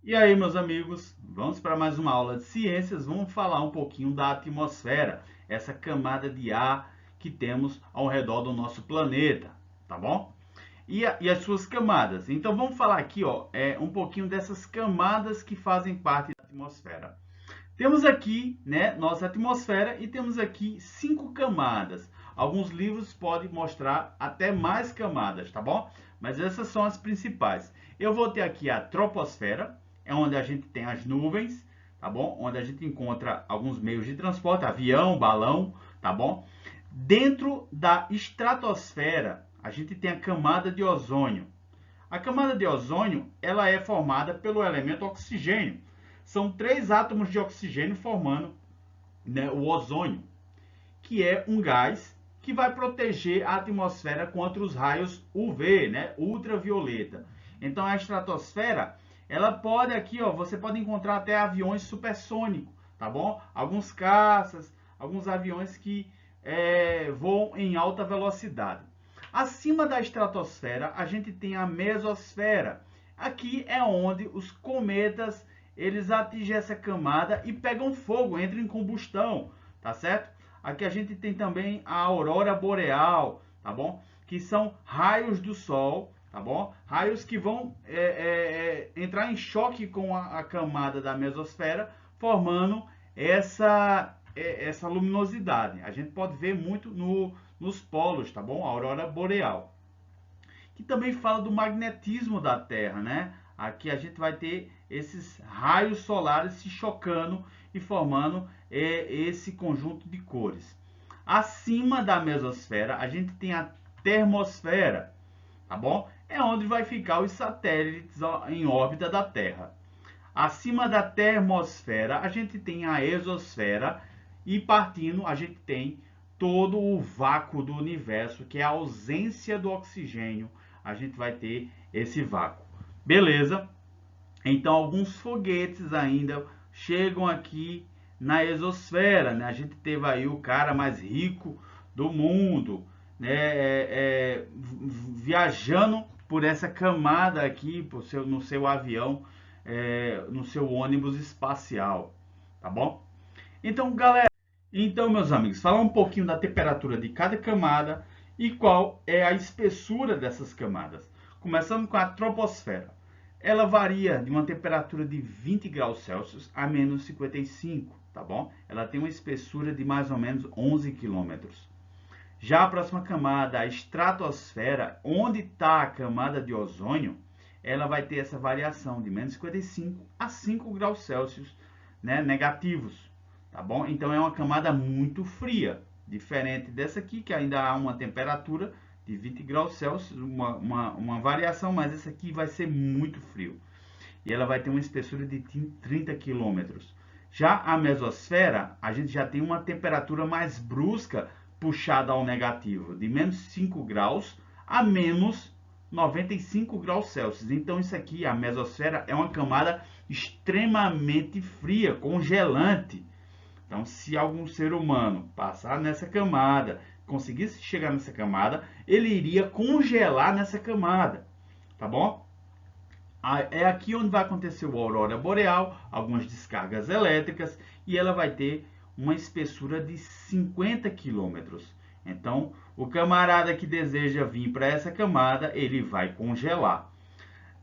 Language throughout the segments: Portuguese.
E aí, meus amigos, vamos para mais uma aula de ciências. Vamos falar um pouquinho da atmosfera, essa camada de ar que temos ao redor do nosso planeta, tá bom? E as suas camadas. Então, vamos falar aqui, ó, um pouquinho dessas camadas que fazem parte da atmosfera. Temos aqui, né, nossa atmosfera e temos aqui 5 camadas. Alguns livros podem mostrar até mais camadas, tá bom? Mas essas são as principais. Eu vou ter aqui a troposfera, é onde a gente tem as nuvens, tá bom? Onde a gente encontra alguns meios de transporte, avião, balão, tá bom? Dentro da estratosfera, a gente tem a camada de ozônio. A camada de ozônio, ela é formada pelo elemento oxigênio. São 3 átomos de oxigênio formando, né, o ozônio, que é um gás que vai proteger a atmosfera contra os raios UV, né, ultravioleta. Então a estratosfera, ela pode aqui, ó, você pode encontrar até aviões supersônicos, tá bom? Alguns caças, alguns aviões que voam em alta velocidade. Acima da estratosfera, a gente tem a mesosfera. Aqui é onde os cometas eles atingem essa camada e pegam fogo, entram em combustão, tá certo? Aqui a gente tem também a aurora boreal, tá bom? Que são raios do sol, tá bom? Raios que vão entrar em choque com a camada da mesosfera, formando essa luminosidade. A gente pode ver muito nos polos, tá bom? A aurora boreal. Que também fala do magnetismo da Terra, né? Aqui a gente vai ter esses raios solares se chocando e formando esse conjunto de cores. Acima da mesosfera, a gente tem a termosfera, tá bom? É onde vai ficar os satélites em órbita da Terra. Acima da termosfera, a gente tem a exosfera e partindo, a gente tem todo o vácuo do universo, que é a ausência do oxigênio. A gente vai ter esse vácuo. Beleza? Então, alguns foguetes ainda chegam aqui na exosfera, né? A gente teve aí o cara mais rico do mundo, né? Viajando por essa camada aqui, no seu avião, no seu ônibus espacial, tá bom? Então, galera, meus amigos, falar um pouquinho da temperatura de cada camada e qual é a espessura dessas camadas. Começando com a troposfera. Ela varia de uma temperatura de 20 graus Celsius a menos 55, tá bom? Ela tem uma espessura de mais ou menos 11 quilômetros. Já a próxima camada, a estratosfera, onde está a camada de ozônio, ela vai ter essa variação de menos 55 a 5 graus Celsius, né, negativos, tá bom? Então é uma camada muito fria, diferente dessa aqui, que ainda há uma temperatura de 20 graus Celsius, uma variação, mas essa aqui vai ser muito frio. E ela vai ter uma espessura de 30 quilômetros. Já a mesosfera, a gente já tem uma temperatura mais brusca, puxada ao negativo, de menos 5 graus a menos 95 graus Celsius. Então isso aqui, a mesosfera, é uma camada extremamente fria, congelante. Então, se algum ser humano passar nessa camada, conseguisse chegar nessa camada, ele iria congelar nessa camada, tá bom? É aqui onde vai acontecer o aurora boreal, algumas descargas elétricas, e ela vai ter uma espessura de 50 quilômetros. Então, o camarada que deseja vir para essa camada, ele vai congelar.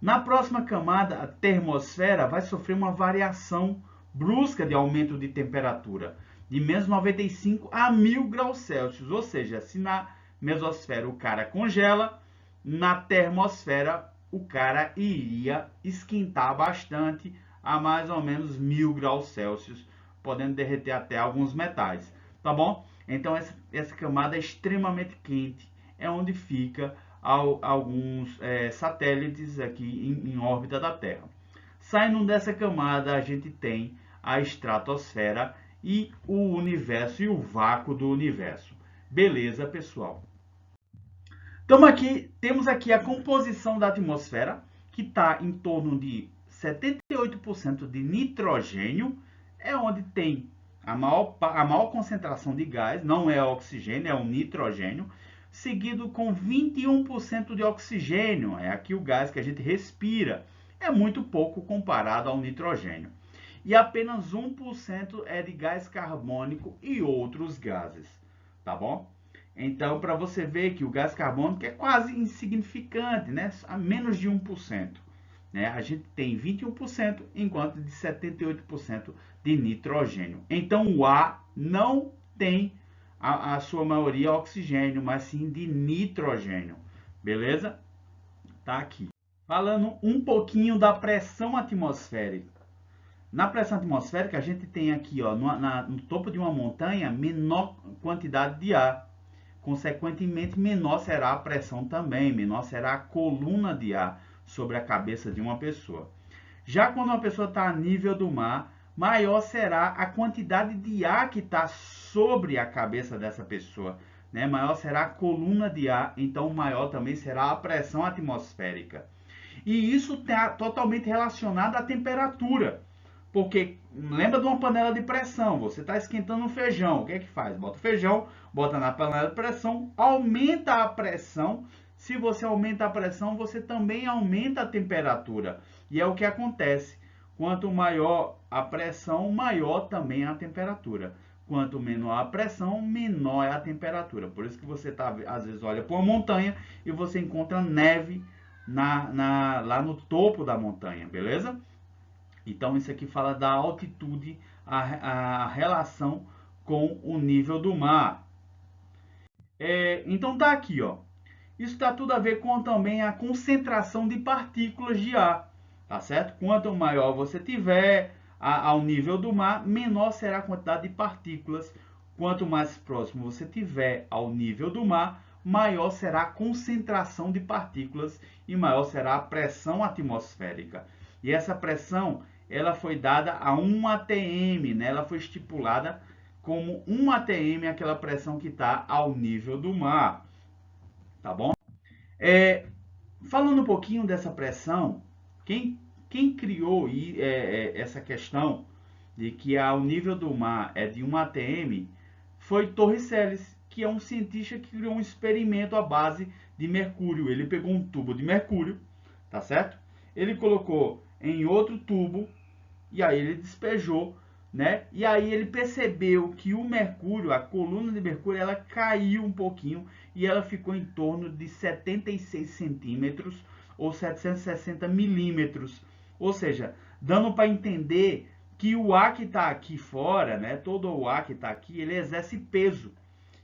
Na próxima camada, a termosfera vai sofrer uma variação brusca de aumento de temperatura, de menos 95 a 1000 graus Celsius. Ou seja, se na mesosfera o cara congela, na termosfera o cara iria esquentar bastante a mais ou menos 1000 graus Celsius, podendo derreter até alguns metais, tá bom? Então essa camada é extremamente quente, é onde fica alguns satélites aqui em órbita da Terra. Saindo dessa camada, a gente tem a estratosfera e o universo e o vácuo do universo. Beleza, pessoal? Temos aqui a composição da atmosfera, que está em torno de 78% de nitrogênio, é onde tem a maior concentração de gás, não é oxigênio, é o nitrogênio, seguido com 21% de oxigênio, é aqui o gás que a gente respira, é muito pouco comparado ao nitrogênio. E apenas 1% é de gás carbônico e outros gases, tá bom? Então, para você ver que o gás carbônico é quase insignificante, né? A menos de 1%. Né? A gente tem 21%, enquanto de 78% de nitrogênio. Então, o ar não tem a sua maioria oxigênio, mas sim de nitrogênio. Beleza? Tá aqui. Falando um pouquinho da pressão atmosférica. Na pressão atmosférica, a gente tem aqui, ó, no topo de uma montanha, menor quantidade de ar. Consequentemente, menor será a pressão também, menor será a coluna de ar sobre a cabeça de uma pessoa. Já quando uma pessoa está a nível do mar, maior será a quantidade de ar que está sobre a cabeça dessa pessoa. Né? Maior será a coluna de ar, então maior também será a pressão atmosférica. E isso está totalmente relacionado à temperatura. Porque lembra de uma panela de pressão, você está esquentando um feijão, o que é que faz? Bota o feijão, bota na panela de pressão, aumenta a pressão. Se você aumenta a pressão, você também aumenta a temperatura. E é o que acontece. Quanto maior a pressão, maior também a temperatura. Quanto menor a pressão, menor é a temperatura. Por isso que você às vezes olha para uma montanha e você encontra neve lá no topo da montanha, beleza? Então, isso aqui fala da altitude, a relação com o nível do mar. Então, tá aqui, ó. Isso está tudo a ver com também a concentração de partículas de ar, tá certo? Quanto maior você tiver ao nível do mar, menor será a quantidade de partículas. Quanto mais próximo você tiver ao nível do mar, maior será a concentração de partículas e maior será a pressão atmosférica. E essa pressão, ela foi dada a 1 atm, né? Ela foi estipulada como 1 atm, aquela pressão que está ao nível do mar, tá bom? Falando um pouquinho dessa pressão, quem criou essa questão de que ao nível do mar é de 1 atm foi Torricelli, que é um cientista que criou um experimento à base de mercúrio. Ele pegou um tubo de mercúrio, tá certo? Ele colocou em outro tubo e aí ele despejou, né? E aí ele percebeu que o mercúrio, a coluna de mercúrio, ela caiu um pouquinho e ela ficou em torno de 76 centímetros ou 760 milímetros. Ou seja, dando para entender que o ar que está aqui fora, né? Todo o ar que está aqui, ele exerce peso.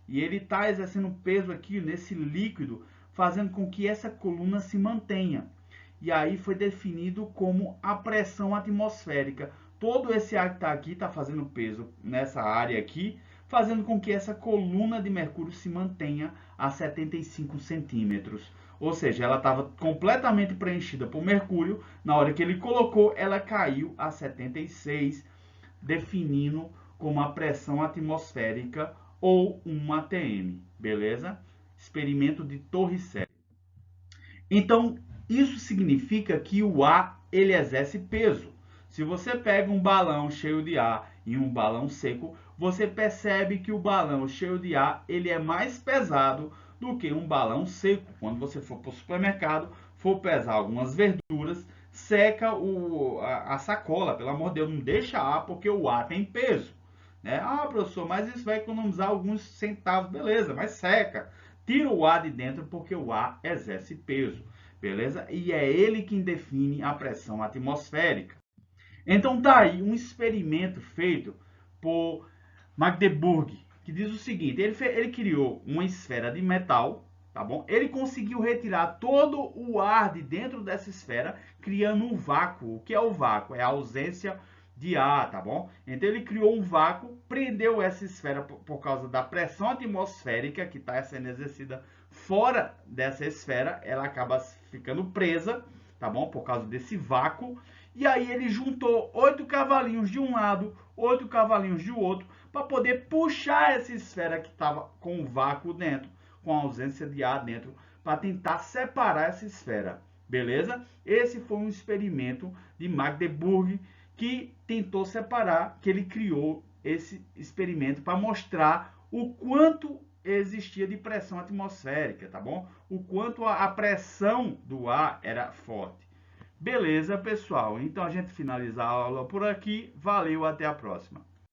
E ele está exercendo peso aqui nesse líquido, fazendo com que essa coluna se mantenha. E aí foi definido como a pressão atmosférica. Todo esse ar que está aqui está fazendo peso nessa área aqui, fazendo com que essa coluna de mercúrio se mantenha a 75 centímetros. Ou seja, ela estava completamente preenchida por mercúrio. Na hora que ele colocou, ela caiu a 76, definindo como a pressão atmosférica ou 1 atm. Beleza? Experimento de Torricelli. Então, isso significa que o ar ele exerce peso. Se você pega um balão cheio de ar e um balão seco, você percebe que o balão cheio de ar ele é mais pesado do que um balão seco. Quando você for para o supermercado, for pesar algumas verduras, seca a sacola. Pelo amor de Deus, não deixa ar porque o ar tem peso. Né? Ah, professor, mas isso vai economizar alguns centavos. Beleza, mas seca. Tira o ar de dentro porque o ar exerce peso. Beleza? E é ele quem define a pressão atmosférica. Então tá aí um experimento feito por Magdeburg, que diz o seguinte, ele criou uma esfera de metal, tá bom? Ele conseguiu retirar todo o ar de dentro dessa esfera, criando um vácuo. O que é o vácuo? É a ausência de ar, tá bom? Então ele criou um vácuo, prendeu essa esfera por causa da pressão atmosférica que está sendo exercida fora dessa esfera, ela acaba ficando presa, tá bom? Por causa desse vácuo. E aí ele juntou 8 cavalinhos de um lado, 8 cavalinhos de outro, para poder puxar essa esfera que estava com o vácuo dentro, com a ausência de ar dentro, para tentar separar essa esfera. Beleza? Esse foi um experimento de Magdeburg que tentou separar, que ele criou esse experimento para mostrar o quanto existia de pressão atmosférica, tá bom? O quanto a pressão do ar era forte. Beleza, pessoal? Então a gente finaliza a aula por aqui. Valeu, até a próxima.